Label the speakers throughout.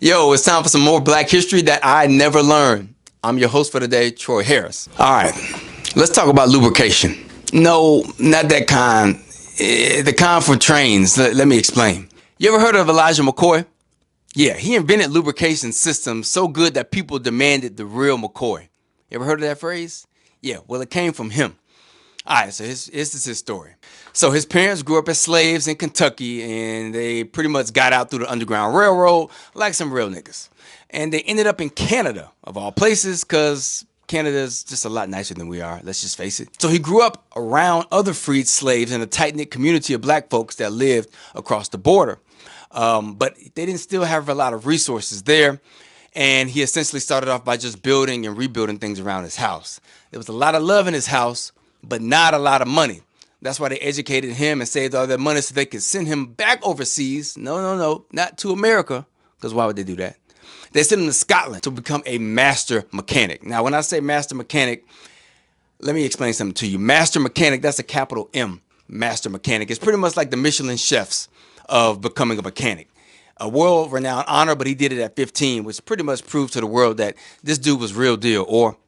Speaker 1: Yo, it's time for some more Black history that I never learned. I'm your host for today, Troy Harris. All right, let's talk about lubrication. No, not that kind. The kind for trains. Let me explain. You ever heard of Elijah McCoy? Yeah, he invented lubrication systems so good that people demanded the real McCoy. You ever heard of that phrase? Yeah, well, it came from him. All right, so this is his story. So his parents grew up as slaves in Kentucky, and they pretty much got out through the Underground Railroad like some real niggas. And they ended up in Canada, of all places, because Canada's just a lot nicer than we are, let's just face it. So he grew up around other freed slaves in a tight-knit community of black folks that lived across the border. But they didn't still have a lot of resources there. And he essentially started off by just building and rebuilding things around his house. There was a lot of love in his house, but not a lot of money. That's why they educated him and saved all their money so they could send him back overseas. No, not to America, because why would they do that? They sent him to Scotland to become a master mechanic. Now, when I say master mechanic, let me explain something to you. Master mechanic, that's a capital M, master mechanic. It's pretty much like the Michelin chefs of becoming a mechanic. A world-renowned honor, but he did it at 15, which pretty much proved to the world that this dude was real deal, or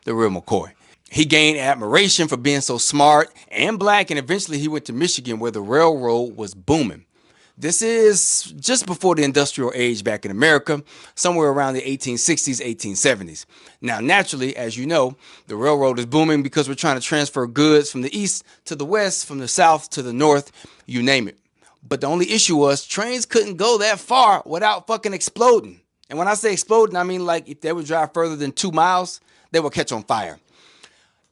Speaker 1: the real McCoy. He gained admiration for being so smart and black, and eventually he went to Michigan where the railroad was booming. This is just before the industrial age back in America, somewhere around the 1860s, 1870s. Now, naturally, as you know, the railroad is booming because we're trying to transfer goods from the east to the west, from the south to the north, you name it. But the only issue was trains couldn't go that far without fucking exploding. And when I say exploding, I mean like if they would drive further than 2 miles, they would catch on fire.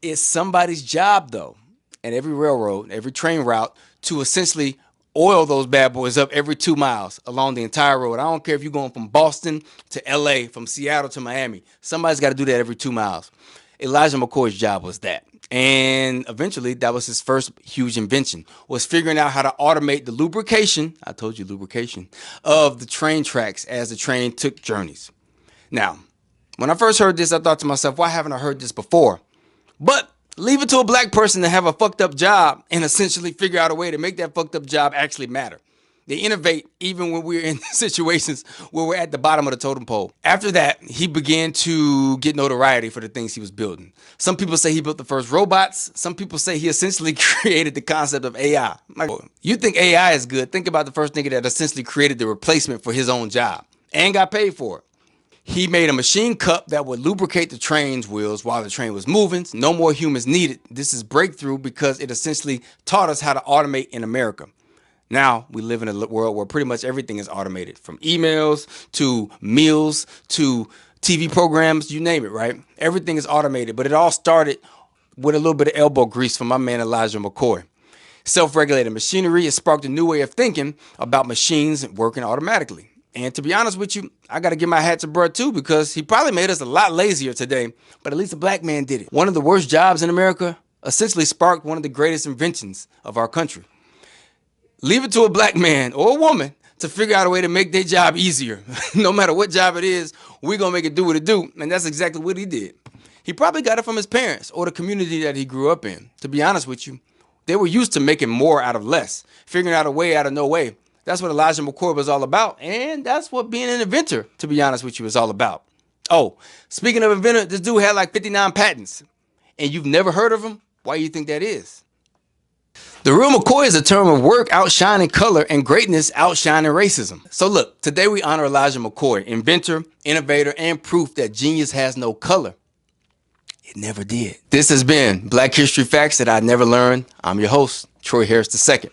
Speaker 1: It's somebody's job, though, and every railroad, every train route, to essentially oil those bad boys up every 2 miles along the entire road. I don't care if you're going from Boston to LA, from Seattle to Miami. Somebody's got to do that every 2 miles. Elijah McCoy's job was that. And eventually, that was his first huge invention, was figuring out how to automate the lubrication, I told you lubrication, of the train tracks as the train took journeys. Now, when I first heard this, I thought to myself, why haven't I heard this before? But leave it to a black person to have a fucked up job and essentially figure out a way to make that fucked up job actually matter. They innovate even when we're in situations where we're at the bottom of the totem pole. After that, he began to get notoriety for the things he was building. Some people say he built the first robots. Some people say he essentially created the concept of AI. Like, you think AI is good? Think about the first nigga that essentially created the replacement for his own job and got paid for it. He made a machine cup that would lubricate the train's wheels while the train was moving. No more humans needed. This is breakthrough because it essentially taught us how to automate in America. Now we live in a world where pretty much everything is automated, from emails to meals to TV programs, you name it, right? Everything is automated, but it all started with a little bit of elbow grease from my man Elijah McCoy. Self-regulated machinery has sparked a new way of thinking about machines working automatically. And to be honest with you, I got to give my hat to Bud too, because he probably made us a lot lazier today, but at least a black man did it. One of the worst jobs in America essentially sparked one of the greatest inventions of our country. Leave it to a black man or a woman to figure out a way to make their job easier. No matter what job it is, we're going to make it do what it do. And that's exactly what he did. He probably got it from his parents or the community that he grew up in. To be honest with you, they were used to making more out of less, figuring out a way out of no way. That's what Elijah McCoy was all about. And that's what being an inventor, to be honest with you, is all about. Oh, speaking of inventor, this dude had like 59 patents. And you've never heard of him? Why do you think that is? The real McCoy is a term of work outshining color and greatness outshining racism. So look, today we honor Elijah McCoy, inventor, innovator, and proof that genius has no color. It never did. This has been Black History Facts that I never learned. I'm your host, Troy Harris II.